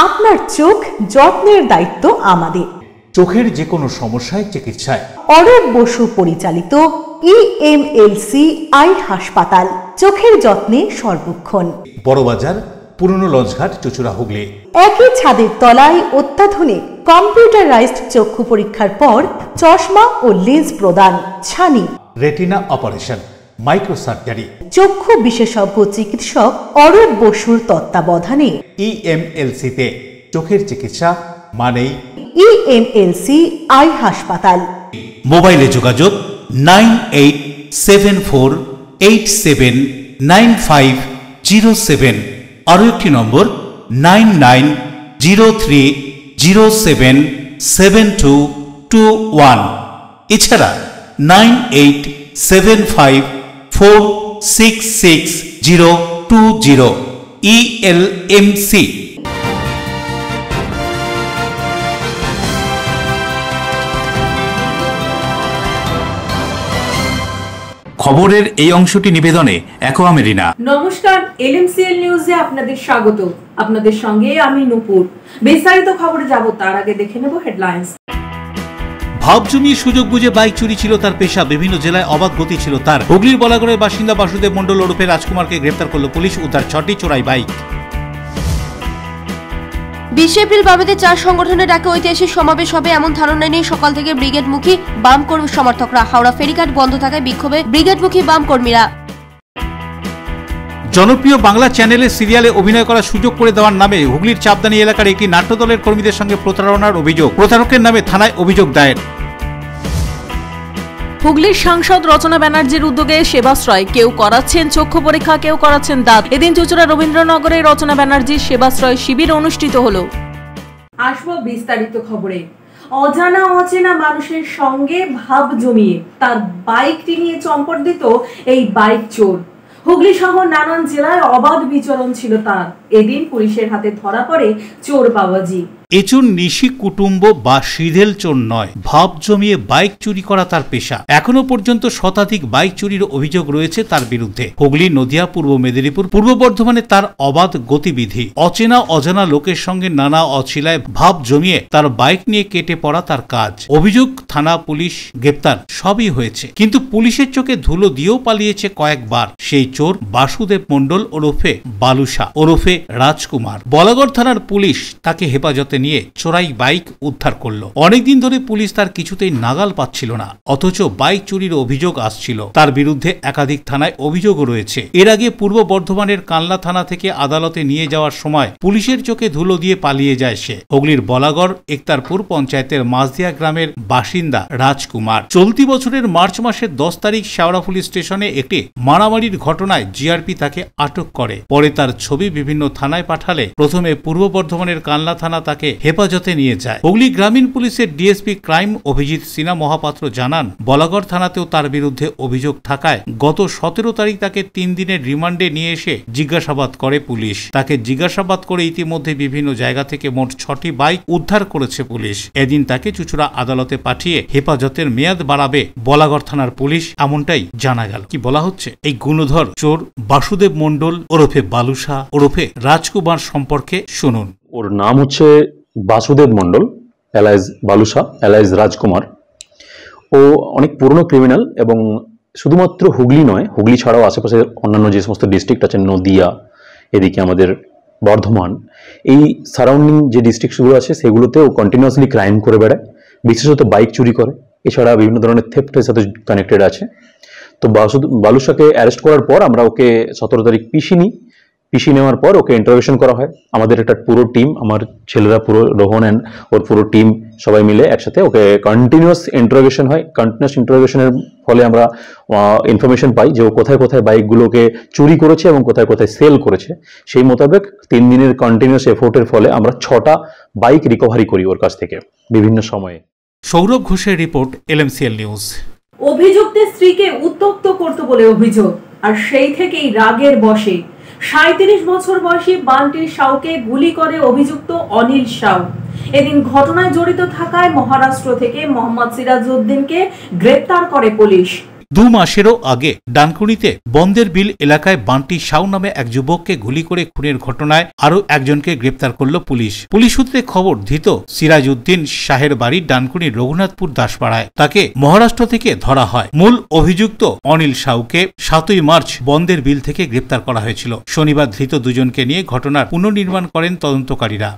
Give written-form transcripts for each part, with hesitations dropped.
আপনার চোখ যত্নের দায়িত্ব আমাদের। চোখের যে কোনো সমস্যায় চিকিৎসায় অরূপ বসু পরিচালিত EMLC আই হাসপাতাল, চোখের যত্নে সর্বক্ষণ। বড়বাজার, পুরনো লঞ্চঘাট, চুঁচুড়া, হুগলি। একই ছাদের তলায় অত্যাধুনিক কম্পিউটারাইজড চক্ষু পরীক্ষার পর চশমা ও লেন্স প্রদান, ছানি, রেটিনা অপারেশন, মাইক্রোসার্জারি। চক্ষু বিশেষজ্ঞ চিকিৎসক অরূপ বসুর তত্ত্বাবধানে EMLC-তে চোখের চিকিৎসা মানেই EMLC আই হাসপাতাল। মোবাইলে যোগাযোগ 9874879507। আরও একটি নম্বর 9903077221। এছাড়া 9875466020 ELMC। খবরের এই অংশটি নিবেদনে অ্যাকোয়া মেরিনা। নমস্কার, LMCL নিউজে আপনাদের স্বাগত। আপনাদের সঙ্গে আমি নূপুর। বিস্তারিত খবরে যাব তার আগে দেখে নেব হেডলাইন্স। ভাব জমিয়ে সুযোগ বুঝে বাইক চুরি ছিল তার পেশা, বিভিন্ন জেলায় অবাধ গতি ছিল তার। হুগলির বলাগড়ের বাসিন্দা বাসুদেব মণ্ডল ওরফে রাজকুমারকে গ্রেফতার করল পুলিশ, উদ্ধার 6টি চোরাই বাইক। 20 এপ্রিল বামেদের 4 সংগঠনের ডাকে ঐতিহাসিক সমাবেশ হবে এমন ধারণা নিয়ে সকাল থেকে ব্রিগেডমুখী বাম কর্মী সমর্থকরা। হাওড়া ফেরিঘাট বন্ধ থাকায় বিক্ষোভে ব্রিগেডমুখী বাম কর্মীরা। জনপ্রিয় বাংলা চ্যানেলের সিরিয়ালে অভিনয় করার সুযোগ করে দেওয়ার নামে হুগলির চাপদানি এলাকার একটি নাট্যদলের কর্মীদের সঙ্গে প্রতারণার অভিযোগ, প্রতারকের নামে থানায় অভিযোগ দায়ের। হুগলির সাংসদ রচনা ব্যানার্জির উদ্যোগে সেবাশ্রয়, কেউ করাচ্ছেন চক্ষু পরীক্ষা, কেউ করাচ্ছেন দাঁত। এদিন চুঁচুড়া রবীন্দ্রনগরে রচনা ব্যানার্জির সেবাশ্রয় শিবির অনুষ্ঠিত হলো। আসবো বিস্তারিত খবরে। অজানা অচেনা মানুষের সঙ্গে ভাব জমিয়ে তার বাইকটি নিয়ে চম্পট দিত এই বাইক চোর। হুগলি সহ নানান জেলায় অবাধ বিচরণ ছিল তার। এদিন পুলিশের হাতে ধরা পড়ে চোর বাবাজি। এ চোর নিশি কুটুম্ব বা সিধেল চোর নয়, ভাব জমিয়ে বাইক চুরি করা তার পেশা। এখনো পর্যন্ত শতাধিক বাইক চুরির অভিযোগ রয়েছে তার বিরুদ্ধে। হুগলি, নদিয়া, পূর্ব মেদিনীপুর, পূর্ব বর্ধমানে তার অবাধ গতিবিধি। অচেনা অজানা লোকের সঙ্গে নানা অছিলায় ভাব জমিয়ে তার বাইক নিয়ে কেটে পড়া তার কাজ। অভিযোগ, থানা, পুলিশ, গ্রেপ্তার সবই হয়েছে, কিন্তু পুলিশের চোখে ধুলো দিয়েও পালিয়েছে কয়েকবার সেই চোর বাসুদেব মণ্ডল ওরফে বালুসা ওরফে রাজকুমার। বলাগড় থানার পুলিশ তাকে হেফাজতে নিয়ে চোরাই বাইক উদ্ধার করলো। অনেকদিন ধরে পুলিশ তার কিছুতেই নাগাল পাচ্ছিল না, অথচ বাইক চুরির অভিযোগ আসছিল তার বিরুদ্ধে। একাধিক থানায় অভিযোগও রয়েছে। এর আগে পূর্ব বর্ধমানের কানলা থানা থেকে আদালতে নিয়ে যাওয়ার সময় পুলিশের চোখে ধুলো দিয়ে পালিয়ে যায় সে। হুগলির বলাগড় একতারপুর পঞ্চায়েতের মাঝদিয়া গ্রামের বাসিন্দা রাজকুমার। চলতি বছরের মার্চ মাসের 10 তারিখ শেওড়া পুলিশ স্টেশনে একটি মারামারির ঘটনায় জিআরপি তাকে আটক করে। পরে তার ছবি বিভিন্ন থানায় পাঠালে প্রথমে পূর্ব বর্ধমানের কানলা থানা তাকে হেফাজতে নিয়ে যায়। হুগলি গ্রামীণ পুলিশের ডিএসপি ক্রাইম অভিজিৎ সিনহা মহাপাত্র জানান, বলাগড় থানাতেও তার বিরুদ্ধে অভিযোগ থাকায় গত 17 তারিখ তাকে 3 দিনের রিমান্ডে নিয়ে এসে জিজ্ঞাসাবাদ করে পুলিশ। তাকে জিজ্ঞাসাবাদ করে ইতিমধ্যে বিভিন্ন জায়গা থেকে মোট 6টি বাইক উদ্ধার করেছে পুলিশ। এদিন তাকে চুঁচুড়া আদালতে পাঠিয়ে হেফাজতের মেয়াদ বাড়াবে বলাগড় থানার পুলিশ, এমনটাই জানা গেল। কি বলা হচ্ছে, এই গুণধর চোর বাসুদেব মণ্ডল ওরফে বালুসা ওরফে রাজকুমার সম্পর্কে শুনুন। ওর নাম হচ্ছে বাসুদেব মণ্ডল, এলাইজ বালুসা, এলাইজ রাজকুমার। ও অনেক পুরনো ক্রিমিনাল এবং শুধুমাত্র হুগলি নয়, হুগলি ছাড়াও আশেপাশে অন্যান্য যে সমস্ত ডিস্ট্রিক্ট আছে, নদিয়া, এদিকে আমাদের বর্ধমান, এই সারাউন্ডিং যে ডিস্ট্রিক্টগুলো আছে সেগুলোতেও কন্টিনিউয়াসলি ক্রাইম করে বেড়ায়, বিশেষত বাইক চুরি করে। এছাড়া বিভিন্ন ধরনের থেফটের সাথে কানেক্টেড আছে। তো বালুসাকে অ্যারেস্ট করার পর আমরা ওকে 17 তারিখ পিসি নিই। পিসি নেওয়ার পর ওকে ইন্টারোগেশন করা হয়। আমাদের একটা পুরো টিম, আমার ছেলেরা পুরো, রোহন অ্যান্ড ওর পুরো টিম সবাই মিলে একসাথে ওকে কন্টিনিউয়াস ইন্টারোগেশন হয়। কন্টিনিউয়াস ইন্টারোগেশনের ফলে আমরা ইনফরমেশন পাই যে ও কোথায় কোথায় বাইকগুলোকে চুরি করেছে এবং কোথায় কোথায় সেল করেছে। সেই মোতাবেক 3 দিনের কন্টিনিউয়াস এফোর্টের ফলে আমরা 6টা বাইক রিকভারি করি ওর কাছ থেকে বিভিন্ন সময়ে। সৌরভ ঘোষের রিপোর্ট, LMCL নিউজ। অভিযুক্তের স্ত্রীকে উত্ত্যক্ত করত বলে অভিযোগ, আর সেই থেকেই রাগের বশে 37 বছর বয়সী বান্টি সাউকে গুলি করে অভিযুক্ত অনিল সাউ। এদিন ঘটনায় জড়িত থাকায় মহারাষ্ট্র থেকে মোহাম্মদ সিরাজউদ্দিনকে গ্রেপ্তার করে পুলিশ। 2 মাসেরও আগে ডানকুনিতে বন্দের বিল এলাকায় বান্টি সাউ নামে এক যুবককে গুলি করে খুনের ঘটনায় আরও একজনকে গ্রেপ্তার করল পুলিশ। পুলিশ সূত্রে খবর, ধৃত সিরাজ উদ্দিন শাহের বাড়ি ডানকুনির রঘুনাথপুর দাসপাড়ায়। তাকে মহারাষ্ট্র থেকে ধরা হয়। মূল অভিযুক্ত অনিল সাউকে 7ই মার্চ বন্দের বিল থেকে গ্রেপ্তার করা হয়েছিল। শনিবার ধৃত দুজনকে নিয়ে ঘটনার পুনর্নির্মাণ করেন তদন্তকারীরা।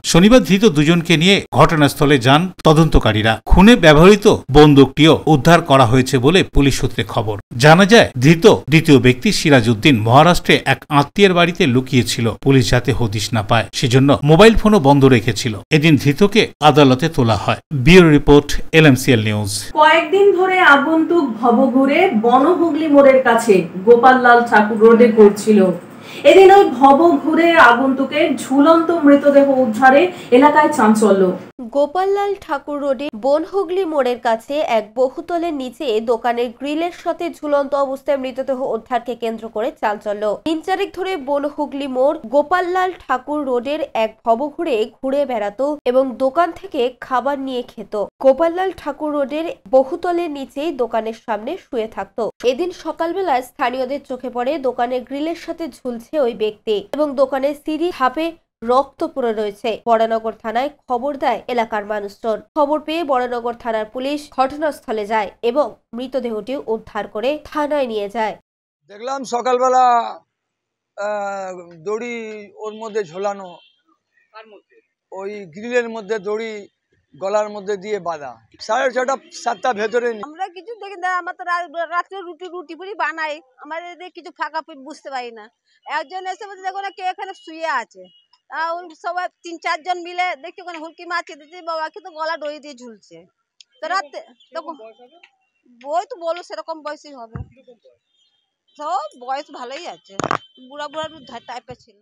ঘটনাস্থলে যান তদন্তকারীরা। খুনে ব্যবহৃত বন্দুকটিও উদ্ধার করা হয়েছে বলে পুলিশ সূত্রে খবর। জানা যায়, ধৃত দ্বিতীয় ব্যক্তি সিরাজ উদ্দিন মহারাষ্ট্রে এক আত্মীয়ের বাড়িতে লুকিয়েছিল। পুলিশ যাতে হদিশ না পায় সেজন্য মোবাইল ফোনও বন্ধ রেখেছিল। এদিন ধৃতকে আদালতে তোলা হয়। Bureau report, LMCL news. কয়েকদিন ধরে আগন্তুক ভবঘুরে বনহুগলি মোড়ের কাছে গোপাললাল ঠাকুর রোডে ঘুরছিল। এদিন ওই ভবঘুরে আগন্তুকের ঝুলন্ত মৃতদেহ উদ্ধারে এলাকায় চাঞ্চল্য। গোপাললাল ঠাকুর রোডে বনহুগলি মোড়ের কাছে এক বহুতলের নিচে দোকানের গ্রিলের সাথে ঝুলন্ত অবস্থায় মৃতদেহ উদ্ধারকে কেন্দ্র করে চাঞ্চল্য। 3-4 ধরে বনহুগলি মোড় গোপাললাল ঠাকুর রোডের এক ভবঘুরে ঘুরে বেড়াতো এবং দোকান থেকে খাবার নিয়ে খেত। গোপাললাল ঠাকুর রোডের বহুতলের নিচেই দোকানের সামনে শুয়ে থাকতো। এদিন সকালবেলায় স্থানীয়দের চোখে পড়ে দোকানের গ্রিলের সাথে ঝুলছে ওই ব্যক্তি এবং দোকানের সিঁড়ি ধাপে রক্ত পড়ে রয়েছে। বড়নগর থানায় খবর দেয় এলাকার মানুষজন। খবর পেয়ে বড়নগর থানার পুলিশ ঘটনাস্থলে যায় এবং মৃতদেহটি উদ্ধার করে থানায় নিয়ে যায়। দেখলাম সকালবেলা দড়ি ওর মধ্যে ঝোলানো, ওই গ্রিলের মধ্যে দড়ি গলার মধ্যে দিয়ে বাঁধা। 6:30 7টা ভেতরে আমরা কিছু দেখি না, আমরা তো রাত্রে রুটি পুরি বানাই, আমাদের কিছু ফাঁকা বুঝতে পারি না। একজন এসে বলছে দেখো না কেউ এখানে শুয়ে আছে। সবাই 3-4 জন মিলে দেখছি ওখানে হুলকি মারছে, দিদি বাবাকে তো গলা দড়ি দিয়ে ঝুলছে। তো রাতে বই তো বলো সেরকম বয়সই হবে, সব বয়স ভালোই আছে, বুড়া টাইপের ছিল।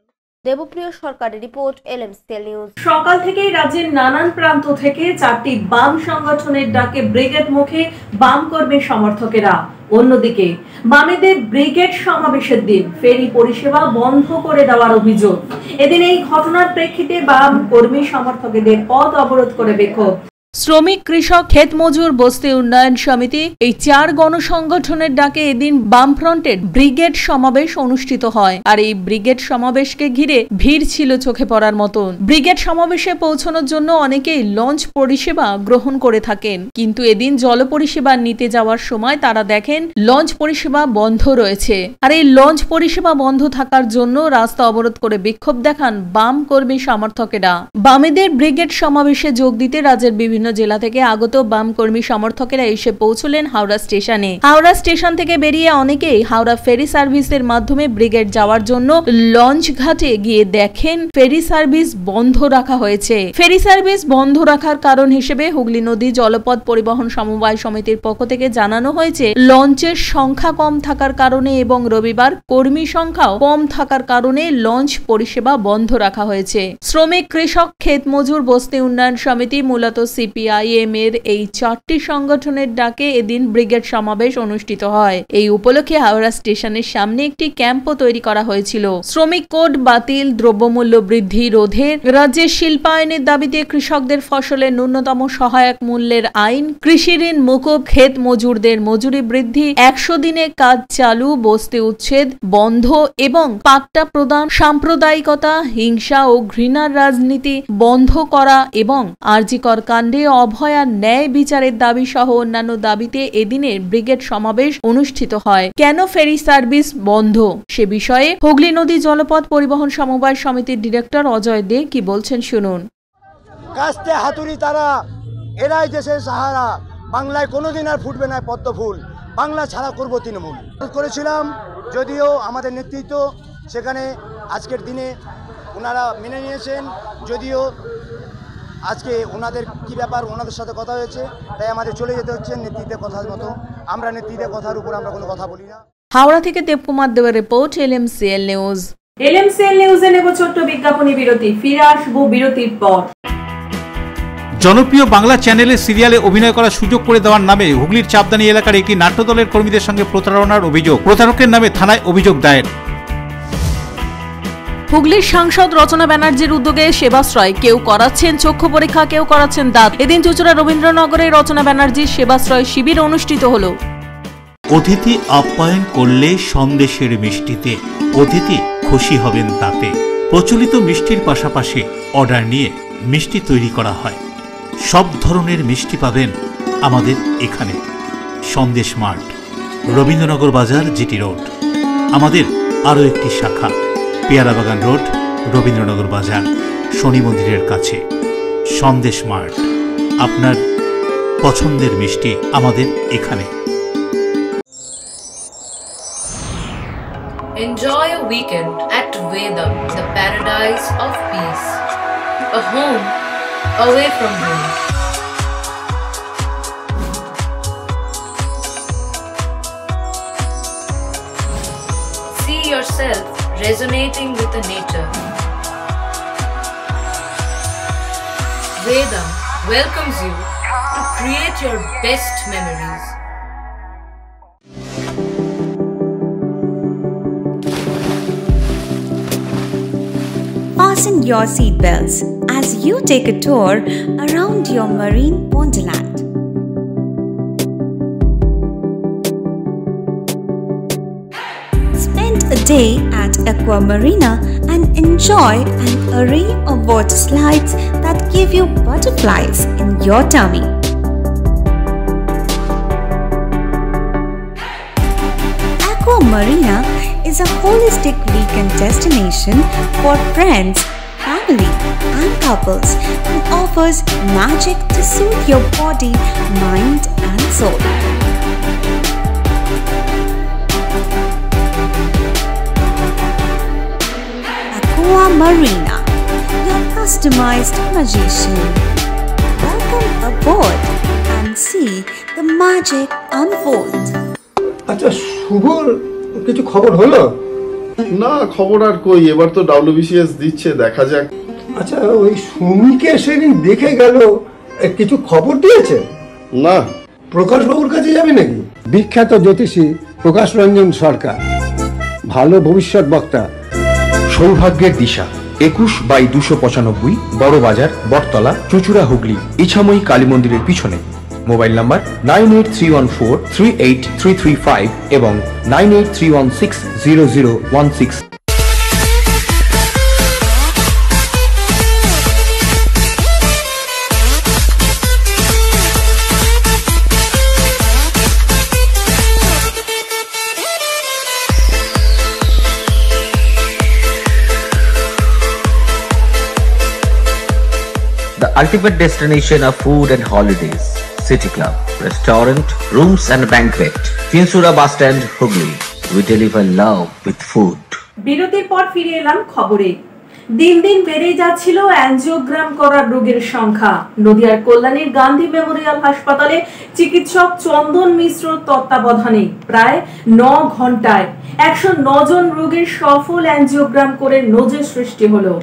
দেবপ্রিয় সরকারের রিপোর্ট, LMCL নিউজ। সকাল থেকেই রাজ্যের নানান প্রান্ত থেকে 4টি বাম সংগঠনের ডাকে ব্রিগেড মুখে বাম কর্মী সমর্থকেরা। অন্যদিকে বামেদের ব্রিগেড সমাবেশের দিন ফেরি পরিষেবা বন্ধ করে দেওয়ার অভিযোগ। এদিন এই ঘটনার প্রেক্ষিতে বাম কর্মী সমর্থকদের পথ অবরোধ করে বিক্ষোভ। শ্রমিক, কৃষক, ক্ষেত মজুর, বস্তি উন্নয়ন সমিতি এই 4 গণসংগঠনের ডাকে এদিন বামফ্রন্টের ব্রিগেড সমাবেশ অনুষ্ঠিত হয়। আর এই ব্রিগেড সমাবেশকে ঘিরে ভিড় ছিল চোখে পড়ার মতন। ব্রিগেড সমাবেশে পৌঁছানোর জন্য অনেকেই লঞ্চ পরিষেবা গ্রহণ করে থাকেন, কিন্তু এদিন জল পরিষেবা নিতে যাওয়ার সময় তারা দেখেন লঞ্চ পরিষেবা বন্ধ রয়েছে। আর এই লঞ্চ পরিষেবা বন্ধ থাকার জন্য রাস্তা অবরোধ করে বিক্ষোভ দেখান বাম কর্মী সমর্থকেরা। বামেদের ব্রিগেড সমাবেশে যোগ দিতে রাজ্যের বিভিন্ন জেলা থেকে আগত বাম কর্মী সমর্থকেরা এসে পৌঁছলেন হাওড়া স্টেশনে। হাওড়া স্টেশন থেকে বেরিয়ে অনেকেই হাওড়া ফেরি সার্ভিসের মাধ্যমে ব্রিগেড যাওয়ার জন্য লঞ্চ ঘাটে গিয়ে দেখেন ফেরি সার্ভিস বন্ধ রাখা হয়েছে। ফেরি সার্ভিস বন্ধ রাখার কারণ হিসেবে হুগলি নদী জলপথ পরিবহন সমবায় সমিতির পক্ষ থেকে জানানো হয়েছে লঞ্চের সংখ্যা কম থাকার কারণে এবং রবিবার কর্মী সংখ্যাও কম থাকার কারণে লঞ্চ পরিষেবা বন্ধ রাখা হয়েছে। শ্রমিক, কৃষক, ক্ষেত মজুর, বস্তি উন্নয়ন সমিতি মূলত CPIM এর এই 4টি সংগঠনের ডাকে এদিন ব্রিগেড সমাবেশ অনুষ্ঠিত হয়। এই উপলক্ষে হাওড়া স্টেশনের সামনে একটি ক্যাম্পও তৈরি করা হয়েছিল। শ্রমিক কোড বাতিল, দ্রব্যমূল্য বৃদ্ধি রোধে, রাজ্যের শিল্পায়নের দাবিতে কৃষকদের ফসলের ন্যূনতম সহায়ক মূল্যের আইন, কৃষি ঋণ মুকুব, ক্ষেত মজুরদের মজুরি বৃদ্ধি, 100 দিনে কাজ চালু, বস্তি উচ্ছেদ বন্ধ এবং পাট্টা প্রদান, সাম্প্রদায়িকতা, হিংসা ও ঘৃণার রাজনীতি বন্ধ করা এবং আরজিকর কাণ্ডে অভয়া ন্যায় বিচারের দাবি সহ অন্যান্য দাবিতে এদিনের ব্রিগেড সমাবেশ অনুষ্ঠিত হয়। কেন ফেরি সার্ভিস বন্ধ সে বিষয়ে হুগলি নদী জলপথ পরিবহন সমবায় সমিতির ডিরেক্টর অজয় দে কি বলছেন শুনুন। কাস্তে হাতুড়ি তারা, এরাই দেশের সাহারা, বাংলায় কোনোদিন আর ফুটবে না পদ্ম ফুল, বাংলা ছাড়া করব তৃণমূল করেছিলাম। যদিও আমাদের নেতৃত্ব সেখানে আজকের দিনে ওনারা মেনে নিয়েছেন, যদিও আজকে ওনাদের কি ব্যাপার ওনাদের সাথে কথা হয়েছে, তাই আমাদের চলে যেতে হচ্ছে নেতৃত্বের কথার মতো। আমরা নেতৃত্বের কথার উপর আমরা কোনো কথা বলি না। হাওড়া থেকে দেবকুমার দেবের রিপোর্ট, LMCL নিউজ। LMCL নিউজে নেব ছোট্ট বিজ্ঞাপনী বিরতি, ফিরে আসবো বিরতির পর। জনপ্রিয় বাংলা চ্যানেলে সিরিয়ালে অভিনয় করার সুযোগ করে দেওয়ার নামে হুগলির চাপদানি এলাকার একটি নাট্যদলের কর্মীদের সঙ্গে প্রতারণার অভিযোগ। প্রতারকের নামে থানায় অভিযোগ দায়ের। হুগলির সাংসদ রচনা ব্যানার্জির উদ্যোগে সেবাশ্রয়, কেউ করাচ্ছেন চক্ষু পরীক্ষা, কেউ করাচ্ছেন দাঁত। এদিন চুঁচুড়া রবীন্দ্রনগরে রচনা ব্যানার্জির সেবাশ্রয় শিবির অনুষ্ঠিত হলো। অতিথি আপ্যায়ন করলে সন্দেশের মিষ্টিতে অতিথি খুশি হবেন তাতে। প্রচলিত মিষ্টির পাশাপাশি অর্ডার নিয়ে মিষ্টি তৈরি করা হয়। সব ধরনের মিষ্টি পাবেন আমাদের এখানে। সন্দেশ মার্ট, রবীন্দ্রনগর বাজার, জিটি রোড। আমাদের আরও একটি শাখা পেয়ারাবাগান রোড, রবীন্দ্রনগর বাজার, শনি মন্দিরের কাছে। সন্দেশ মার্ট, আপনার পছন্দের মিষ্টি আমাদের এখানে। Enjoy a weekend at Vedam, the paradise of peace. A home away from home. See yourself resonating with the nature. Vedam welcomes you to create your best memories. Fasten your seatbelts as you take a tour around your marine wonderland. Spend a day at Aqua Marina and enjoy an array of water slides that give you butterflies in your tummy. Aqua Marina is a holistic weekend destination for friends, family, and couples and offers magic to soothe your body, mind, and soul. Aqua Marina, your customized magician. Welcome aboard and see the magic unfold. আচ্ছা, শুভর কিছু খবর হলো? না, খবর আর কই, এবার তো WBCS দিচ্ছে, দেখা যাক। আচ্ছা, ওই সুমিকে সেদিন দেখে গেল, কিছু খবর দিয়েছে? না। প্রকাশ বাবুর কাছে যাবে নাকি? বিখ্যাত জ্যোতিষী প্রকাশ রঞ্জন সরকার, ভালো ভবিষ্যৎ বক্তা। সৌভাগ্যের দিশা, 21/295 বড় বাজার, বটতলা, চুচুড়া, হুগলি, ইছাময়ী কালী মন্দিরের পিছনে। মোবাইল নাম্বার 9831438335 এবং 9831600016। The ultimate destination of food and holidays. City Club, restaurant, rooms and banquet. Finsura bus stand, Hugli. We deliver love with food. বিরতির পর ফিরে এলাম খবরে। দিন দিন বেড়ে যাচ্ছিল অ্যানজিওগ্রাম করার রোগীর সংখ্যা। নদিয়ার কল্যাণীর গান্ধী মেমোরিয়াল হাসপাতালে চিকিৎসক চন্দন মিশ্র তত্ত্বাবধানে প্রায় 9 ঘন্টায় 109 জন রোগীর সফল অ্যানজিওগ্রাম করে নজির সৃষ্টি হলো।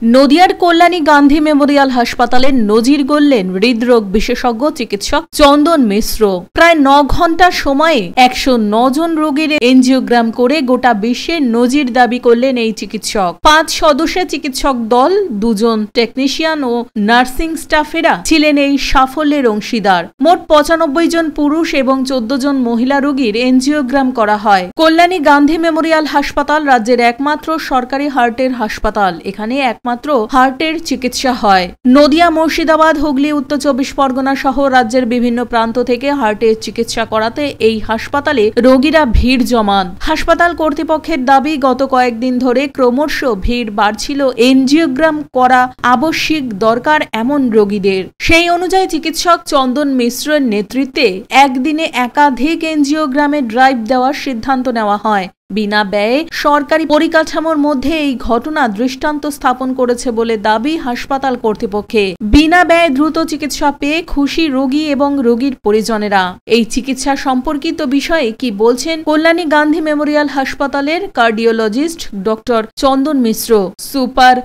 নদিয়ার কল্যাণী গান্ধী মেমোরিয়াল হাসপাতালে নজির গড়লেন হৃদরোগ বিশেষজ্ঞ চিকিৎসক চন্দন মিশ্র। প্রায় 9 ঘন্টা সময়ে 109 জন রোগীর এনজিওগ্রাম করে গোটা বিশ্বে নজির দাবি করলেন এই চিকিৎসক। 5 সদস্যের চিকিৎসক দল, 2 জন টেকনিশিয়ান ও নার্সিং স্টাফেরা ছিলেন এই সাফল্যের অংশীদার। মোট 95 জন পুরুষ এবং 14 জন মহিলা রোগীর এনজিওগ্রাম করা হয়। কল্যাণী গান্ধী মেমোরিয়াল হাসপাতাল রাজ্যের একমাত্র সরকারি হার্টের হাসপাতাল। এখানে একমাত্র হার্টের চিকিৎসা হয়। নদিয়া, মুর্শিদাবাদ, হুগলি, উত্তর 24 পরগনা সহ রাজ্যের বিভিন্ন প্রান্ত থেকে হার্টের চিকিৎসা করাতে এই হাসপাতালে রোগীরা ভিড় জমান। হাসপাতাল কর্তৃপক্ষের দাবি, গত কয়েকদিন ধরে ক্রমশ ভিড় বাড়ছিল এনজিওগ্রাম করা আবশ্যিক দরকার এমন রোগীদের। সেই অনুযায়ী চিকিৎসক চন্দন মিশ্রের নেতৃত্বে একদিনে একাধিক এনজিওগ্রামের ড্রাইভ দেওয়ার সিদ্ধান্ত নেওয়া হয়। বিনা ব্যয়ে সরকারি পরিকাঠামোর মধ্যে এই ঘটনা দৃষ্টান্ত স্থাপন করেছে বলে দাবি হাসপাতাল কর্তৃপক্ষে। বিনা ব্যয়ে দ্রুত চিকিৎসা পেয়ে খুশি রোগী এবং রোগীর পরিজনেরা। এই চিকিৎসা সম্পর্কিত বিষয়ে কি বলছেন কল্যাণী গান্ধী মেমোরিয়াল হাসপাতালের কার্ডিওলজিস্ট ডক্টর চন্দন মিশ্র, সুপার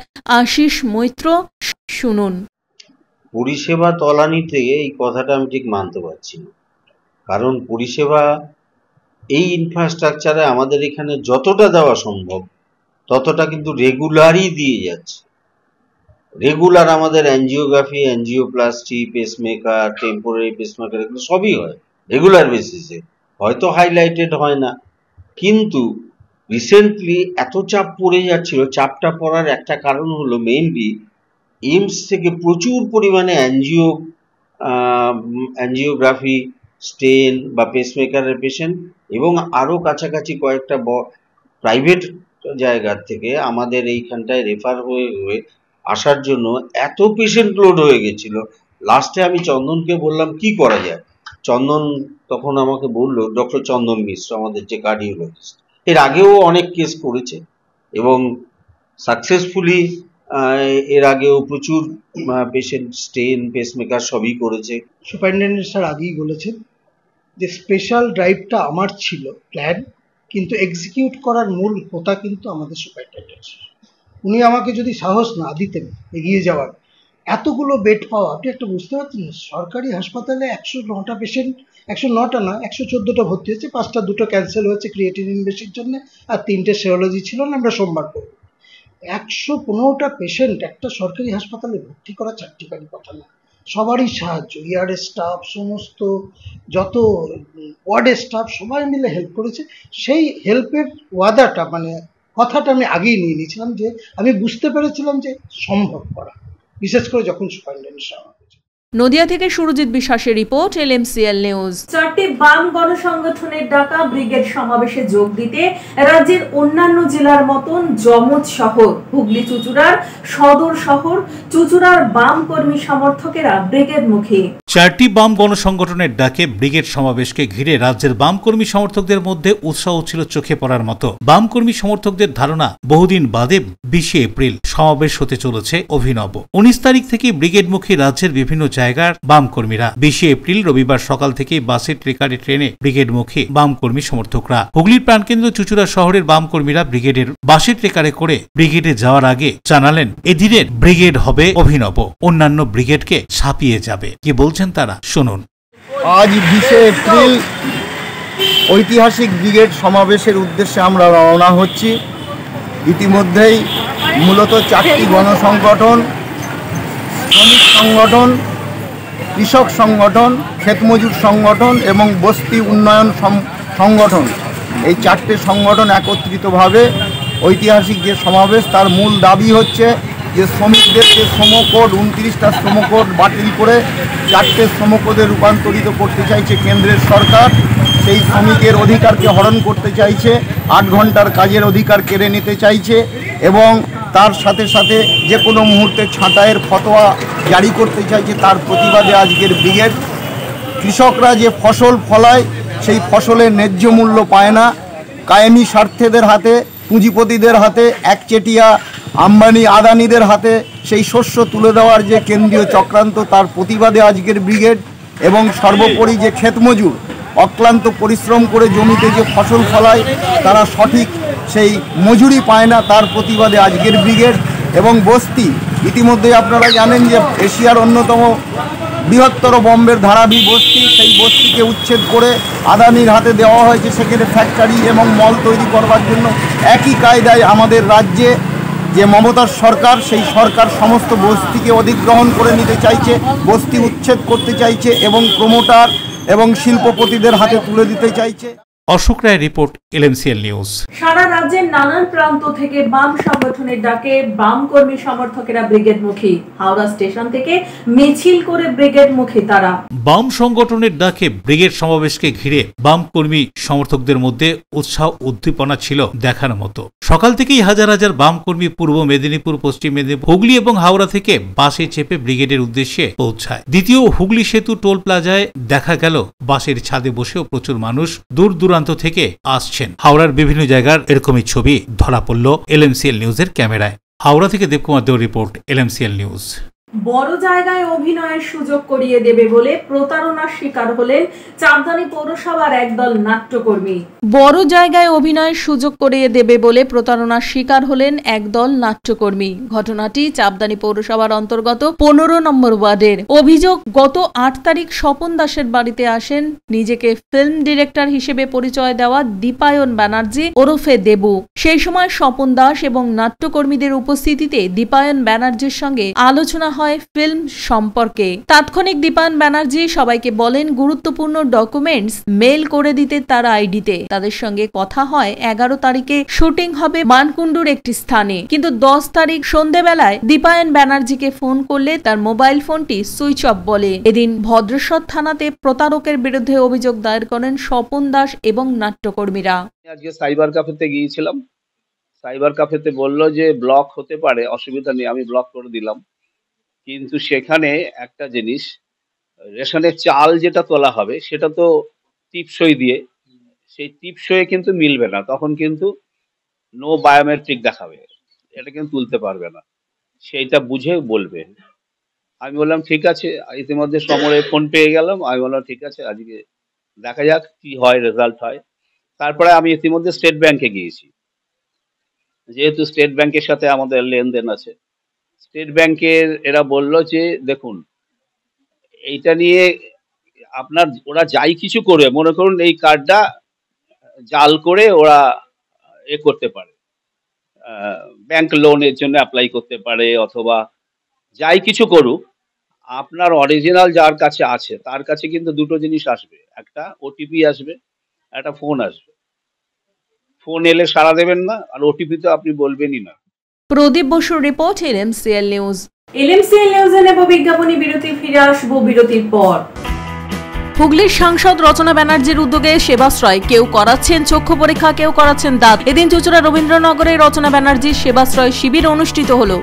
আশিস মৈত্র, শুনুন। পরিষেবা তলানিতে এই কথাটা আমি ঠিক মানতে পারছি না, কারণ পরিষেবা এই ইনফ্রাস্ট্রাকচারে আমাদের এখানে যতটা দেওয়া সম্ভব ততটা কিন্তু রেগুলারই দিয়ে যাচ্ছে। রেগুলার আমাদের angiography, angioplasty, pacemaker, temporary pacemaker, এগুলো সবই হয় রেগুলার বেসিসে। হয়তো হাইলাইটেড হয় না, কিন্তু রিসেন্টলি এত চাপ পড়ে যাচ্ছিল। চাপটা পড়ার একটা কারণ হলো মেইনলি এইমস থেকে প্রচুর পরিমাণে অ্যাঞ্জিওগ্রাফি, স্টেন বা পেসমেকারের পেশেন্ট এবং আরও কাছাকাছি কয়েকটা প্রাইভেট জায়গার থেকে আমাদের এইখানটায় রেফার হয়ে আসার জন্য এত পেশেন্ট লোড হয়ে গেছিল। লাস্টে আমি চন্দনকে বললাম কি করা যায়। চন্দন তখন আমাকে বললো, ডক্টর চন্দন মিশ্র আমাদের যে কার্ডিওলজিস্ট, এর আগেও অনেক কেস করেছে এবং সাকসেসফুলি এর আগেও প্রচুর পেশেন্ট স্টেন, পেসমেকার সবই করেছে। সুপারিনটেন্ডেন্ট স্যার আগেই বলেছেন যে স্পেশাল ড্রাইভটা আমার ছিল প্ল্যান, কিন্তু এক্সিকিউট করার মূল হোতা কিন্তু আমাদের সুপারিনটেন্ডেন্ট। উনি আমাকে যদি সাহস না দিতেন এগিয়ে যাওয়ার, এতগুলো বেড পাওয়া, আপনি একটা বুঝতে পারছেন সরকারি হাসপাতালে 109টা পেশেন্ট, 109টা না 114টা ভর্তি হয়েছে, 5টা 2টো ক্যান্সেল হয়েছে ক্রিয়েটিনিন বেশির জন্য, আর 3টে সেরোলজি ছিল না, আমরা সোমবার করব। 115টা পেশেন্ট একটা সরকারি হাসপাতালে ভর্তি করা চারটিকারি কথা না। সবারই সাহায্য, ইয়ার্ডের স্টাফ, সমস্ত যত ওয়ার্ডের স্টাফ সবাই মিলে হেল্প করেছে। সেই হেল্পের ওয়াদাটা মানে কথাটা আমি আগেই নিয়ে নিয়েছিলাম, যে আমি বুঝতে পেরেছিলাম যে সম্ভব করা, বিশেষ করে যখন সুপারিনটেন্ডেন্ট সাহেব। নদিয়া থেকে সুরজিৎ বিশ্বাসের রিপোর্ট, LMCL নিউজ। 4টি বাম গণসংগঠনের ডাকা ব্রিগেড সমাবেশে যোগ দিতে রাজ্যের অন্যান্য জেলার মতন যমজ শহর হুগলি চুঁচুড়ার সদর শহর চুঁচুড়ার বাম কর্মী সমর্থকেরা ব্রিগেড মুখী। 4টি বাম গণসংগঠনের ডাকে ব্রিগেড সমাবেশকে ঘিরে রাজ্যের বাম কর্মী সমর্থকদের মধ্যে উৎসাহ ছিল চোখে পড়ার মতো। বাম কর্মী সমর্থকদের ধারণা, বহুদিন বাদে 20 এপ্রিল সমাবেশ হতে চলেছে অভিনব। 19 তারিখ থেকে ব্রিগেডমুখী রাজ্যের বিভিন্ন জায়গার বাম কর্মীরা। 20 এপ্রিল রবিবার সকাল থেকে বাসে, ট্রেকারে, ট্রেনে ব্রিগেডমুখী বাম কর্মী সমর্থকরা। হুগলির প্রাণকেন্দ্র চুঁচুড়া শহরের বাম কর্মীরা ব্রিগেডের বাসে, ট্রেকারে করে ব্রিগেডে যাওয়ার আগে জানালেন এদিনের ব্রিগেড হবে অভিনব, অন্যান্য ব্রিগেডকে ছাপিয়ে যাবে। কি বলছেন তারা, শুনুন। আজ 20 এপ্রিল ঐতিহাসিক ব্রিগেড সমাবেশের উদ্দেশ্যে আমরা রওনা হচ্ছি। ইতিমধ্যেই মূলত 4টি গণসংগঠন, শ্রমিক সংগঠন, কৃষক সংগঠন, ক্ষেতমজুর সংগঠন এবং বস্তি উন্নয়ন সংগঠন, এই 4টে সংগঠন একত্রিতভাবে ঐতিহাসিক যে সমাবেশ, তার মূল দাবি হচ্ছে যে শ্রমিকদের যে শ্রমকোড 29টা শ্রমকোড বাতিল করে 4টে শ্রমকোডে রূপান্তরিত করতে চাইছে কেন্দ্রের সরকার। সেই শ্রমিকের অধিকারকে হরণ করতে চাইছে, 8 ঘন্টার কাজের অধিকার কেড়ে নিতে চাইছে এবং তার সাথে সাথে যে কোনো মুহূর্তে ছাঁটাইয়ের ফতোয়া জারি করতে চাইছে। তার প্রতিবাদে আজকের ব্রিগেড। কৃষকরা যে ফসল ফলায় সেই ফসলের ন্যায্য মূল্য পায় না, কায়েমি স্বার্থেদের হাতে, পুঁজিপতিদের হাতে, একচেটিয়া আম্বানি আদানিদের হাতে সেই শস্য তুলে দেওয়ার যে কেন্দ্রীয় চক্রান্ত, তার প্রতিবাদে আজকের ব্রিগেড। এবং সর্বোপরি যে ক্ষেতমজুর অক্লান্ত পরিশ্রম করে জমিতে যে ফসল ফলায় তারা সঠিক সেই মজুরি পায় না, তার প্রতিবাদে আজকের ব্রিগেড। এবং বস্তি, ইতিমধ্যে আপনারা জানেন যে এশিয়ার অন্যতম বৃহত্তর বম্বের ধারাবি বস্তি, সেই বস্তিকে উচ্ছেদ করে আদানির হাতে দেওয়া হয়েছে সেখানে ফ্যাক্টরি এবং মল তৈরি করবার জন্য। একই কায়দায় আমাদের রাজ্যে যে মমতার সরকার, সেই সরকার সমস্ত বস্তিকে অধিগ্রহণ করে নিতে চাইছে, বস্তি উচ্ছেদ করতে চাইছে এবং প্রমোটার এবং শিল্পপতিদের হাতে তুলে দিতে চাইছে। অশোক রায় রিপোর্ট, LMCL নিউজ। সারা রাজ্যের নানান প্রান্ত থেকে বাম সংগঠনের ডাকে বাম কর্মী সমর্থকেরা ব্রিগেডমুখী। হাওড়া স্টেশন থেকে মিছিল করে ব্রিগেডমুখী তারা। বাম সংগঠনের ডাকে ব্রিগেড সমাবেশকে ঘিরে বাম কর্মী সমর্থকদের মধ্যে উৎসাহ উদ্দীপনা ছিল দেখার মতো। সকাল থেকেই হাজার হাজার বাম কর্মী পূর্ব মেদিনীপুর, পশ্চিম মেদিনীপুর, হুগলি এবং হাওড়া থেকে বাসে চেপে ব্রিগেডের উদ্দেশ্যে পৌঁছায়। দ্বিতীয় হুগলি সেতু টোল প্লাজায় দেখা গেল বাসের ছাদে বসেও প্রচুর মানুষ দূর দূরান্ত থেকে আসছেন। হাওড়ার বিভিন্ন জায়গার এরকমই ছবি ধরা পড়ল LMCL নিউজের ক্যামেরায়। হাওড়া থেকে দেবকুমার দেও রিপোর্ট, LMCL নিউজ। বড় জায়গায় অভিনয়ের সুযোগ করিয়ে দেবে বলে প্রতারণার শিকার হলেন চাঁদনী পৌরসভার একদল নাট্যকর্মী। বড় জায়গায় অভিনয়ের সুযোগ করিয়ে দেবে বলে প্রতারণার শিকার হলেন একদল নাট্যকর্মী। ঘটনাটি চাঁদনী পৌরসভার অন্তর্গত 15 নম্বর ওয়ার্ডের। অভিযোগ, গত 8 তারিখ স্বপন দাসের বাড়িতে আসেন নিজেকে ফিল্ম ডিরেক্টর হিসেবে পরিচয় দেওয়া দীপায়ন ব্যানার্জি ওরফে দেবু। সেই সময় স্বপন দাস এবং নাট্যকর্মীদের উপস্থিতিতে দীপায়ন ব্যানার্জির সঙ্গে আলোচনা হয় ফিল্ম সম্পর্কে। তাৎক্ষণিক দীপায়ন ব্যানার্জি সবাইকে বলেন গুরুত্বপূর্ণ ডকুমেন্টস মেল করে দিতে তার আইডিতে। তাদের সঙ্গে কথা হয় 11 তারিখে শুটিং হবে মানকুণ্ডুর একটি স্থানে, কিন্তু 10 তারিখ সন্ধ্যেবেলায় দীপায়ন ব্যানার্জিকে ফোন করলে তার মোবাইল ফোনটি সুইচ অফ বলে। এদিন ভদ্রেশ্বর থানাতে প্রতারকের বিরুদ্ধে অভিযোগ দায়ের করেন স্বপন দাস এবং নাট্যকর্মীরা। আজকে সাইবার ক্যাফেতে গিয়েছিলাম, সাইবার ক্যাফেতে বললো যে ব্লক হতে পারে, অসুবিধা নেই, আমি ব্লক করে দিলাম। কিন্তু সেখানে একটা জিনিস, রেশনের চাল যেটা তোলা হবে সেটা তো টিপসই দিয়ে, সেই টিপসই কিন্তু মিলবে না, তখন কিন্তু নো বায়োমেট্রিক দেখাবে, এটা কিন্তু তুলতে পারবে না, সেইটা বুঝে বলবে। আমি বললাম ঠিক আছে, ইতিমধ্যে সমরে ফোন পেয়ে গেলাম, আমি বললাম ঠিক আছে আজকে দেখা যাক কি হয়, রেজাল্ট হয়। তারপরে আমি ইতিমধ্যে স্টেট ব্যাংকে গিয়েছি, যেহেতু স্টেট ব্যাংকের সাথে আমাদের লেনদেন আছে। স্টেট ব্যাংকের এরা বললো যে দেখুন এইটা নিয়ে আপনার ওরা যাই কিছু করে, মনে করুন এই কার্ডটা জাল করে ওরা করতে পারে, ব্যাংক লোনের জন্য অ্যাপ্লাই করতে পারে, অথবা যাই কিছু করুক, আপনার অরিজিনাল যার কাছে আছে তার কাছে কিন্তু দুটো জিনিস আসবে, একটা ওটিপি আসবে, একটা ফোন আসবে। ফোন এলে সাড়া দেবেন না, আর ওটিপি তো আপনি বলবেনই না। প্রদীপ বসুর রিপোর্ট, LMCL নিউজ। LMCL নিউজে নেব বিজ্ঞাপনী বিরতি, ফিরে আসবো বিরতির পর। হুগলির সাংসদ রচনা ব্যানার্জির উদ্যোগে সেবাশ্রয়, কেউ করাচ্ছেন চক্ষু পরীক্ষা, কেউ করাচ্ছেন দাঁত। এদিন চুঁচুড়া রবীন্দ্রনগরে রচনা ব্যানার্জির সেবাশ্রয় শিবির অনুষ্ঠিত হলো।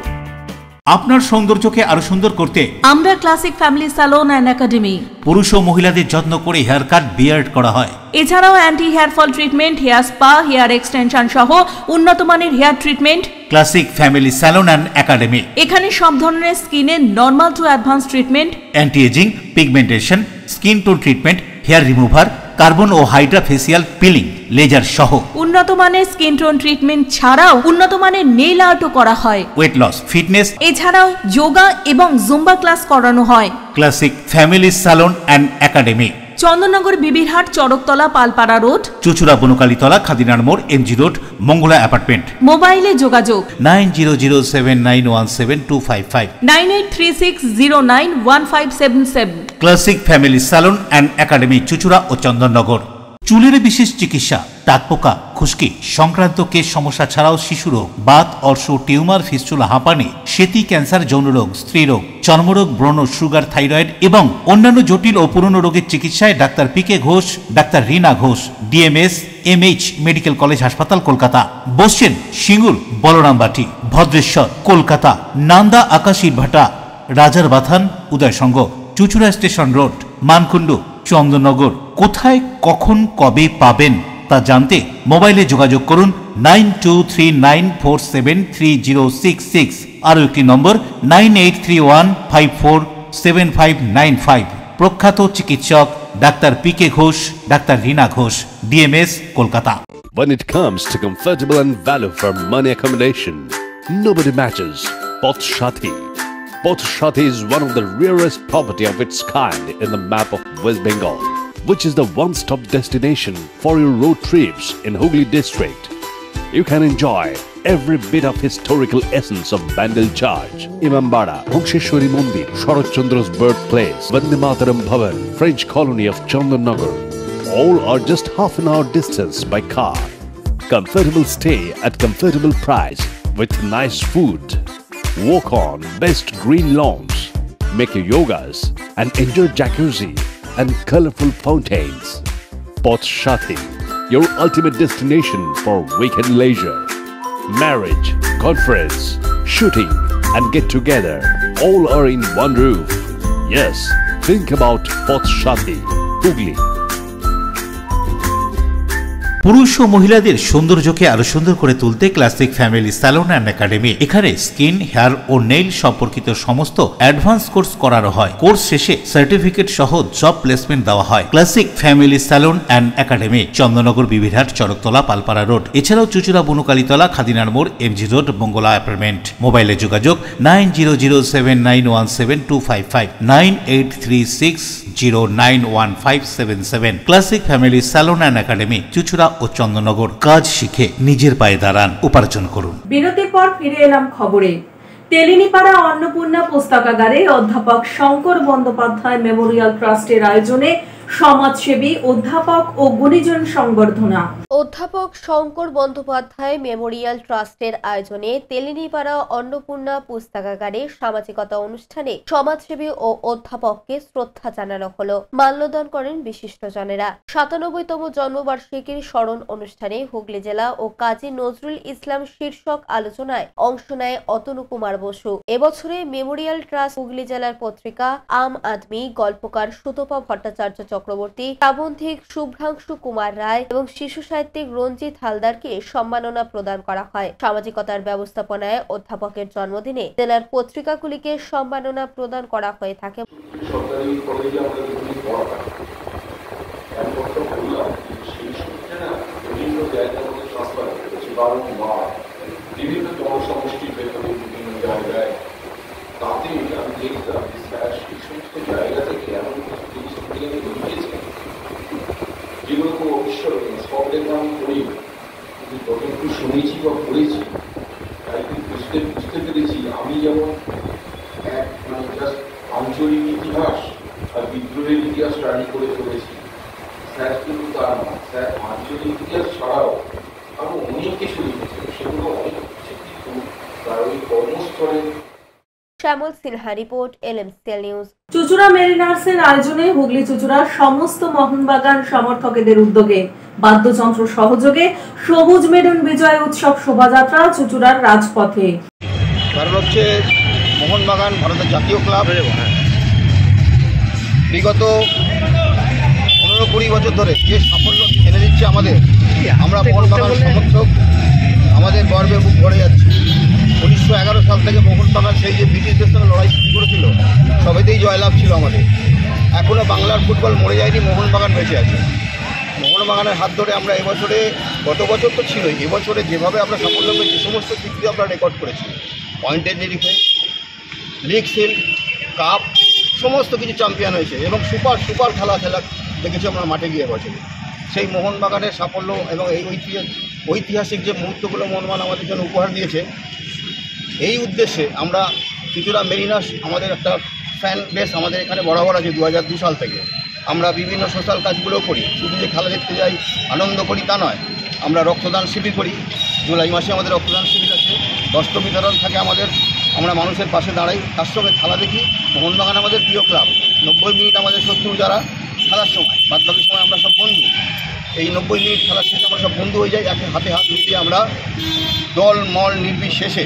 আপনার সৌন্দর্যকে আরো সুন্দর করতে আমরা classic family salon and academy. পুরুষ ও মহিলাদের যত্ন করে হেয়ার কাট, বিয়ার্ড করা হয়। এছাড়াও anti hair fall treatment, hair spa, hair extension সহ উন্নত মানের hair treatment. Classic family salon and academy. এখানে সব ধরনের স্কিনের normal to advance treatment, anti aging, pigmentation, skin tone treatment, hair remover, carbon ও হাইড্রা ফেসিয়াল পিলিং, লেজার সহ উন্নত মানের স্কিন টোন ট্রিটমেন্ট ছাড়াও উন্নত মানের নেইল আর্টও করা হয়। ওয়েট লস, ফিটনেস, এছাড়াও যোগা এবং জুম্বা ক্লাস করানো হয়। Classic family salon and academy, Chandannagar, Bibirhat, Charaktala, Palpara road, Chuchura Bonkalitala, খাদিনার মোড়, MG রোড, মঙ্গলা অ্যাপার্টমেন্ট। মোবাইলে যোগাযোগ 9007917255, 9836091577। Classic family salon and academy, Chuchura ও চন্দননগর। চুলের বিশেষ চিকিৎসা, দাঁতপোকা, খুশকি সংক্রান্ত কেশ সমস্যা ছাড়াও শিশু রোগ, বাত, অর্শ, টিউমার, ফিস্টুলা, হাঁপানি, সেতি, ক্যান্সার, যৌন রোগ, স্ত্রী রোগ, চর্মরোগ, ব্রণ, সুগার, থাইরয়েড এবং অন্যান্য জটিল ও পুরনো রোগের চিকিৎসায় doctor PK Ghosh, doctor Rina Ghosh, DMS, MH medical college হাসপাতাল, কলকাতা। বসছেন সিঙ্গুর, বলরামবাটি, ভদ্রেশ্বর, কলকাতা, নান্দা, আকাশ ইটভাটা, রাজার বাথান, উদয়সঙ্গ, চুচুড়া স্টেশন রোড, মানকুণ্ডু, চন্দননগর। কোথায়, কখন, কবে পাবেন তা জানতে মোবাইলে যোগাযোগ করুন 9239473066, আরও একটি নম্বর 9831547595। প্রখ্যাত চিকিৎসক doctor PK Ghosh, doctor Rina Ghosh, DMS, Kolkata. When it comes to comfortable and value for money accommodation, nobody matches Poth Shathi. Poth Shathi is one of the rarest property of its kind in the map of West Bengal, which is the one-stop destination for your road trips in Hooghly district. You can enjoy every bit of historical essence of Bandel Charge, Imambara, Bhongsheshwari Mandir, Sharat Chandra's birthplace, Vande Mataram Bhavan, French colony of Chandanagar. All are just half an hour distance by car. Comfortable stay at comfortable price with nice food. Walk on best green lawns, make your yogas and enjoy jacuzzi and colorful fountains. Poth Shathi, your ultimate destination for weekend leisure. Marriage, conference, shooting and get together all are in one roof. Yes, think about Poth Shathi, Hooghly. পুরুষ ও মহিলাদের সৌন্দর্যকে আরো সুন্দর করে তুলতে classic family salon and academy. এখানে skin, hair ও nail সম্পর্কিত সমস্ত অ্যাডভান্স কোর্স করানো হয়। কোর্স শেষে সার্টিফিকেট সহ জব প্লেসমেন্ট দেওয়া হয়। Classic family salon and academy, Chandannagar, Bibirhat, Charaktala, Palpara road. এছাড়াও চুচুড়া বনকালীতলা, খাদিনার মোড়, MG রোড, মঙ্গলা অ্যাপার্টমেন্ট। মোবাইলে যোগাযোগ 9007917255, 9836091577। Classic family salon and academy, Chuchura ও চন্দননগর। কাজ শিখে নিজের পায়ে দাঁড়ান, উপার্জন করুন। বিরতির পর ফিরে এলাম খবরে। তেলিনীপাড়া অন্নপূর্ণা পুস্তকাগারে অধ্যাপক শঙ্কর বন্দ্যোপাধ্যায় মেমোরিয়াল ট্রাস্টের আয়োজনে সমাজসেবী অধ্যাপক ও গুণীজন সংবর্ধনা। অধ্যাপক শঙ্কর বন্দ্যোপাধ্যায় মেমোরিয়াল ট্রাস্টের আয়োজনে তেলিনীপাড়া অন্নপূর্ণা পুস্তকাগারে সামাজিকতা অনুষ্ঠানে সমাজসেবী ও অধ্যাপককে শ্রদ্ধা জানানো হলো। মাল্যদান করেন বিশিষ্টজনেরা। ৯৭তম জন্মবার্ষিকীর স্মরণ অনুষ্ঠানে হুগলি জেলা ও কাজী নজরুল ইসলাম শীর্ষক আলোচনায় অংশ নেয় অতনু কুমার বসু। এবছরে মেমোরিয়াল ট্রাস্ট হুগলি জেলার পত্রিকা আম আদমি, গল্পকার সুতপা ভট্টাচার্য চক্রবর্তী, প্রাবন্ধিক শুভ্রাংশু কুমার রায় এবং শিশু সাহিত্যিক রঞ্জিত হালদারকে সম্মাননা প্রদান করা হয়। সামাজিকতার ব্যবস্থাপনায় অধ্যাপকের জন্মদিনে জেলার পত্রিকাগুলিকে সম্মাননা প্রদান করা হয়ে থাকে। বিভিন্ন জনসমষ্টির ভেতরে বিভিন্ন জায়গায় তাতে আমি দেখতাম যে স্যার সেই সমস্ত জায়গা থেকে এমন কিছু জিনিস লিখেছেন যেগুলো খুব অবিস্মরণীয়। সব লেখা আমি পড়ি, কিন্তু যতটুকু শুনেছি বা পড়েছি তাই বুঝতে পেরেছি আমি যেমন এক জাস্ট আঞ্চলিক ইতিহাস আর বিদ্রোহের ইতিহাস স্টাডি করে চলেছি, স্যার কিন্তু তার না। স্যার আঞ্চলিক ইতিহাস ছাড়াও আরো অনেক কিছু লিখেছেন, সেগুলো অনেক কিছু তার ওই কর্মস্থলে। Shyamal Sinha report, LMCL news. Chuchura মেরিনার্সের আয়োজনে হুগলি চুচুড়ার সমস্ত মোহনবাগান সমর্থকদের উদ্যোগে বাদ্যযন্ত্র সহযোগে সবুজ মেডন বিজয় উৎসব শোভাযাত্রা চুচুড়ার রাজপথে। কারণ হচ্ছে মোহনবাগান ভারতের জাতীয় ক্লাব, বিগত 15-20 বছর ধরে যে সাফল্য এনে দিচ্ছে আমাদের, আমরা মোহনবাগান সমর্থক আমাদের গর্বে বুক ভরে যাচ্ছে। 1911 সাল থেকে মোহনবাগান সেই যে ব্রিটিশদের সঙ্গে লড়াই শুরু করেছিল, সবেতেই জয়লাভ ছিল আমাদের। এখনও বাংলার ফুটবল মরে যায়নি, মোহনবাগান বেঁচে আছে। মোহনবাগানের হাত ধরে আমরা এবছরে, গত বছর তো ছিলই, এবছরে যেভাবে আমরা সাফল্য পেয়েছি সমস্ত দিক দিয়ে আমরা রেকর্ড করেছি। পয়েন্টের নিরিখে লিগ সিল, কাপ, সমস্ত কিছু চ্যাম্পিয়ন হয়েছে এবং সুপার খেলা দেখেছি আমরা মাঠে গিয়ে বছরে। সেই মোহনবাগানের সাফল্য এবং এই ঐতিহাসিক যে মুহূর্তগুলো মোহনবাগান আমাদের জন্য উপহার দিয়েছে, এই উদ্দেশ্যে আমরা চুচুড়া মেরিনার্স আমাদের একটা ফ্যান বেস আমাদের এখানে বরাবর আছে 2002 সাল থেকে। আমরা বিভিন্ন সোশ্যাল কাজগুলো করি, শুধু যে খেলা দেখতে যাই আনন্দ করি তা নয়, আমরা রক্তদান শিবির করি। জুলাই মাসে আমাদের রক্তদান শিবির আছে, বস্ত্র বিতরণ থাকে আমাদের, আমরা মানুষের পাশে দাঁড়াই, তার সঙ্গে খেলা দেখি। মোহনবাগান আমাদের প্রিয় ক্লাব। 90 মিনিট আমাদের শত্রু যারা খেলার সময়, বাদবাকি সময় আমরা সব বন্ধু। এই 90 মিনিট খেলার শেষে আমরা সব বন্ধু হয়ে যাই, একে হাতে হাত মিলিয়ে আমরা দল মল নির্বিশেষে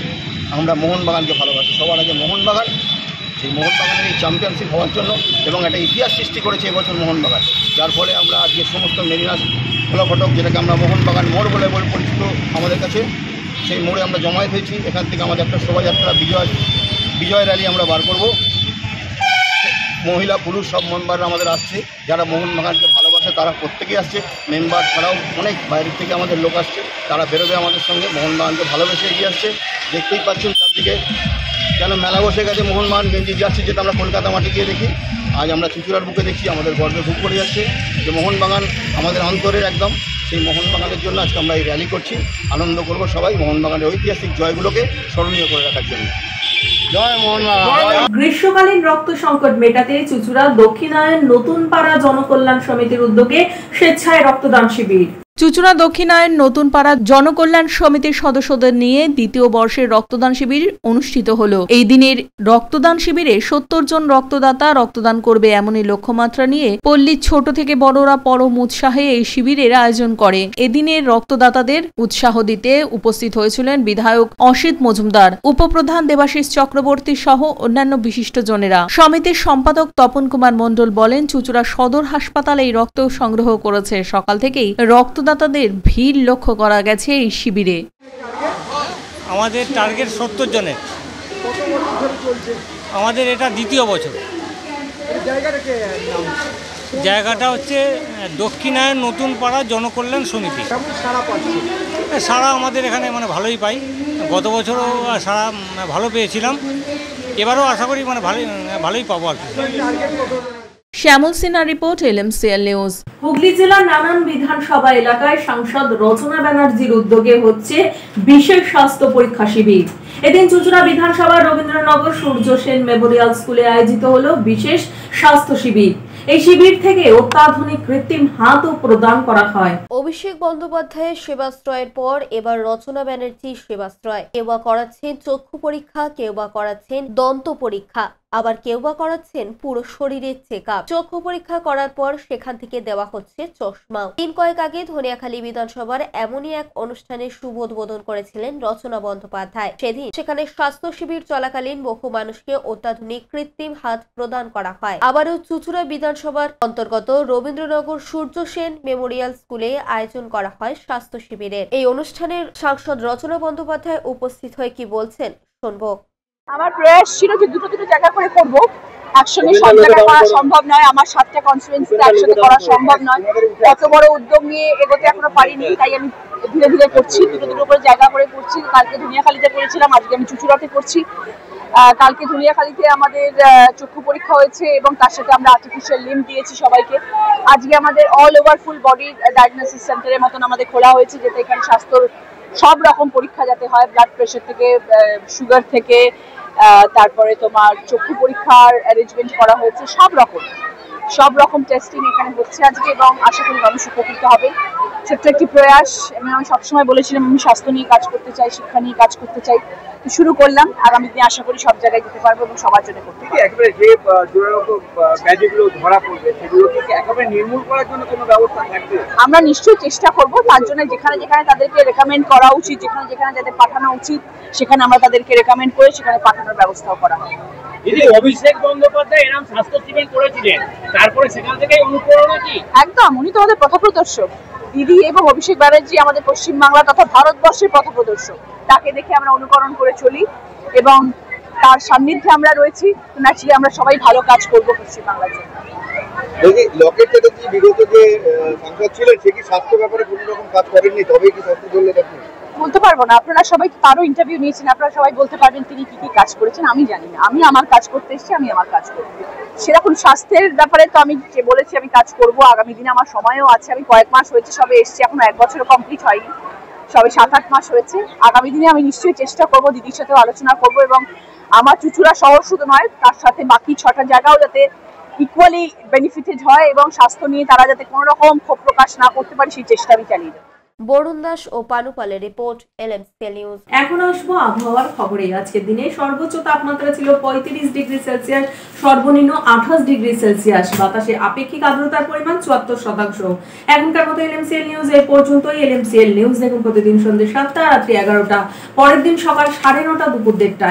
আমরা মোহনবাগানকে ভালোবাসি। সবার আগে মোহনবাগান, সেই মোহনবাগানের এই চ্যাম্পিয়নশিপ হওয়ার জন্য এবং একটা ইতিহাস সৃষ্টি করেছে এবছর মোহনবাগান, যার ফলে আমরা আজকে সমস্ত মেরিনার্স ফলফটক, যেটাকে আমরা মোহনবাগান মোড় বলে পরিচিত আমাদের কাছে, সেই মোড়ে আমরা জমায়েত হয়েছি। এখান থেকে আমাদের একটা শোভাযাত্রা বিজয় র্যালি আমরা বার করব। মহিলা পুরুষ সব মেম্বাররা আমাদের আসছে, যারা মোহনবাগানকে ভালোবাসে তারা প্রত্যেকেই আসছে। মেম্বার ছাড়াও অনেক বাইরের থেকে আমাদের লোক আসছে, তারা বেরোবে আমাদের সঙ্গে, মোহনবাগানকে ভালোবেসে এগিয়ে আসছে। দেখতেই পাচ্ছেন চারদিকে কেন মেলা বসে গেছে মোহনবাগান গেঞ্জি যাচ্ছে, যেটা আমরা কলকাতা মাঠে গিয়ে দেখি, আজ আমরা চুচুড়ার বুকে দেখছি, আমাদের গর্বে বুক করে যাচ্ছে যে মোহনবাগান আমাদের অন্তরের একদম। সেই মোহনবাগানের জন্য আজকে আমরা এই র্যালি করছি, আনন্দ করব সবাই মোহনবাগানের ঐতিহাসিক জয়গুলোকে স্মরণীয় করে রাখার জন্য। জয় মোহনবাগান। গ্রীষ্মকালীন রক্ত সংকট মেটাতে চুচুড়া দক্ষিণায়ন নতুন পাড়া জনকল্যাণ সমিতির উদ্যোগে স্বেচ্ছায় রক্তদান শিবির। চুচুড়া দক্ষিণায়ন নতুন পাড়া জনকল্যাণ সমিতির সদস্যদের নিয়ে দ্বিতীয় বর্ষের রক্তদান শিবির অনুষ্ঠিত হলো। এই দিনের রক্তদান শিবিরে 70 জন রক্তদাতা রক্তদান করবে এমনই লক্ষ্যমাত্রা নিয়ে পল্লীর ছোট থেকে বড়রা পরম উৎসাহে এই শিবিরের আয়োজন করে। এদিনের রক্তদাতাদের উৎসাহ দিতে উপস্থিত হয়েছিলেন বিধায়ক অসিত মজুমদার, উপপ্রধান দেবাশিস চক্রবর্তী সহ অন্যান্য বিশিষ্টজনেরা। সমিতির সম্পাদক তপন কুমার মণ্ডল বলেন, চুচুড়া সদর হাসপাতালে এই রক্ত সংগ্রহ করেছে। সকাল থেকেই রক্তদাতাদের ভিড় লক্ষ্য করা গেছে এই শিবিরে। আমাদের টার্গেট 70 জনের। আমাদের এটা দ্বিতীয় বছর। জায়গাটা হচ্ছে দক্ষিণায়ন নতুন পাড়া জনকল্যাণ সমিতি। সারা আমাদের এখানে ভালোই পাই। গত বছরও সারা ভালো পেয়েছিলাম, এবারও আশা করি ভালোই পাবো আর কি। Shyamal Sinha report, LMCL news. Hooghly জেলার নানান বিধানসভা এলাকায় সাংসদ রচনা ব্যানার্জির উদ্যোগে হচ্ছে বিশেষ স্বাস্থ্য পরীক্ষা শিবির। এদিন চুঁচুড়া বিধানসভার রবীন্দ্রনগর সূর্য সেন মেমোরিয়াল স্কুলে আয়োজিত হলো বিশেষ স্বাস্থ্য শিবির। এই শিবির থেকে অত্যাধুনিক কৃত্রিম হাতও প্রদান করা হয়। অভিষেক বন্দ্যোপাধ্যায়ের সেবাশ্রয়ের পর এবার রচনা ব্যানার্জির সেবাশ্রয়। কেউ বা করাচ্ছেন চক্ষু পরীক্ষা, কেউ বা করাচ্ছেন দন্ত পরীক্ষা, আবার কেউ বা করাচ্ছেন পুরো শরীরের চেকআপ। চক্ষু পরীক্ষা করার পর সেখান থেকে দেওয়া হচ্ছে চশমা। দিন কয়েক আগে ধনিয়াখালী বিধানসভার এমনই এক অনুষ্ঠানের শুভ উদ্বোধন করেছিলেন রচনা বন্দ্যোপাধ্যায়। সেদিন সেখানে স্বাস্থ্য শিবির চলাকালীন বহু মানুষকে অত্যাধুনিক কৃত্রিম হাত প্রদান করা হয়। আবারও চুঁচুড়া বিধানসভার অন্তর্গত রবীন্দ্রনগর সূর্য সেন মেমোরিয়াল স্কুলে আয়োজন করা হয় স্বাস্থ্য শিবিরের। এই অনুষ্ঠানের সাংসদ রচনা বন্দ্যোপাধ্যায় উপস্থিত হয়ে কি বলছেন শুনবো। আমার প্রয়াস ছিল যে দুটো জায়গা করে করব, একসঙ্গে সব জায়গায় করা সম্ভব নয়, আমার 7টা কনস্টিটুয়েন্সিতে একসাথে করা সম্ভব নয়। এত বড় উদ্যোগ নিয়ে এগোতে এখনো পারিনি, তাই আমি ধীরে ধীরে করছি, দুটো করে জায়গা করে করছি। কালকে ধনিয়াখালীতে করেছিলাম, আজকে আমি চুঁচুড়াতে করছি। কালকে ধনিয়াখালীতে আমাদের চক্ষু পরীক্ষা হয়েছে এবং তার সাথে আমরা আর্টিফিশিয়াল লিম্ব দিয়েছি সবাইকে। আজকে আমাদের all over full body diagnosis সেন্টারের মতন আমাদের খোলা হয়েছে, যেটা এখানে স্বাস্থ্যর সব রকম পরীক্ষা যাতে হয়, ব্লাড প্রেশার থেকে সুগার থেকে তারপরে তোমার চক্ষু পরীক্ষার অ্যারেঞ্জমেন্ট করা হয়েছে। সব রকম টেস্টিং এখানে হচ্ছে আজকে এবং আশা করি মানুষ উপকৃত হবে। ছোট্ট একটি প্রয়াস। আমি সবসময় বলেছিলাম আমি স্বাস্থ্য নিয়ে কাজ করতে চাই, শিক্ষা নিয়ে কাজ করতে চাই, শুরু করলাম। আগামী দিনে আশা করি সব জায়গায় যেতে পারবো এবং সবার জন্য করতে পারবো। একেবারে যে ব্যাধিগুলো ধরা পড়বে সেগুলোকে একেবারে নির্মূল করার জন্য কোনো ব্যবস্থা থাকবে? আমরা নিশ্চয়ই চেষ্টা করব। তার জন্য যেখানে তাদেরকে রেকমেন্ড করা উচিত, যেখানে যাদের পাঠানো উচিত, সেখানে আমরা তাদেরকে রেকমেন্ড করে সেখানে পাঠানোর ব্যবস্থাও করা হয়। দিদি, অভিষেক বন্দ্যোপাধ্যায় এরকম স্বাস্থ্য শিবির করেছিলেন, তারপরে সেখান থেকেই অনুপ্রেরণা কি? একদম, উনি তো আমাদের পথপ্রদর্শক। দিদি এবং অভিষেক ব্যানার্জি আমাদের পশ্চিমবাংলা তথা ভারতবর্ষের পথপ্রদর্শক। তাকে দেখে আমরা অনুকরণ করে চলি এবং তার সান্নিধ্যে আমরা রয়েছি। ন্যাচারালি আমরা সবাই ভালো কাজ করবো পশ্চিমবাংলার জন্য। লকেট চ্যাটার্জি বিগত যে সাংসদ ছিলেন, সে কি স্বাস্থ্য ব্যাপারে কোনো রকম কাজ করেননি, তবেই কি স্বাস্থ্য করলেন আপনি? বলতে পারবো না, আপনারা সবাই তারও ইন্টারভিউ নিয়েছেন, আপনারা সবাই বলতে পারবেন তিনি কি কি কাজ করেছেন। আমি জানি না, আমি আমার কাজ করতে এসেছি, আমি আমার কাজ করবো। সেরকম স্বাস্থ্যের ব্যাপারে তো আমি যে বলেছি আমি কাজ করব। আগামী দিনে আমার সময়ও আছে, আমি কয়েক মাস হয়েছে সবে এসেছি, এখন 1 বছরও কমপ্লিট হয়নি, সবে 7-8 মাস হয়েছে। আগামী দিনে আমি নিশ্চয়ই চেষ্টা করব, দিদির সাথেও আলোচনা করব এবং আমার চুঁচুড়া শহর শুধু নয়, তার সাথে বাকি 6টা জায়গাও যাতে ইকুয়ালি বেনিফিটেড হয় এবং স্বাস্থ্য নিয়ে তারা যাতে কোনো রকম ক্ষোভ প্রকাশ না করতে পারে সেই চেষ্টা আমি চালিয়ে যাব। বরুণ দাস ও পানুপালের রিপোর্ট, LMCL নিউজ। এখন আসবো আবহাওয়ার খবরে। আজকের দিনে সর্বোচ্চ তাপমাত্রা ছিল 35 ডিগ্রি সেলসিয়াস, সর্বনিম্ন 28 ডিগ্রি সেলসিয়াস। বাতাসে আপেক্ষিক আর্দ্রতার পরিমাণ 74%। এখনকার মতো LMCL নিউজ এই পর্যন্তই। LMCL নিউজ দেখুন প্রতিদিন সন্ধ্যে 7টা, রাত্রি 11টা, পরের দিন সকাল 9:30, দুপুর 1:30টায়।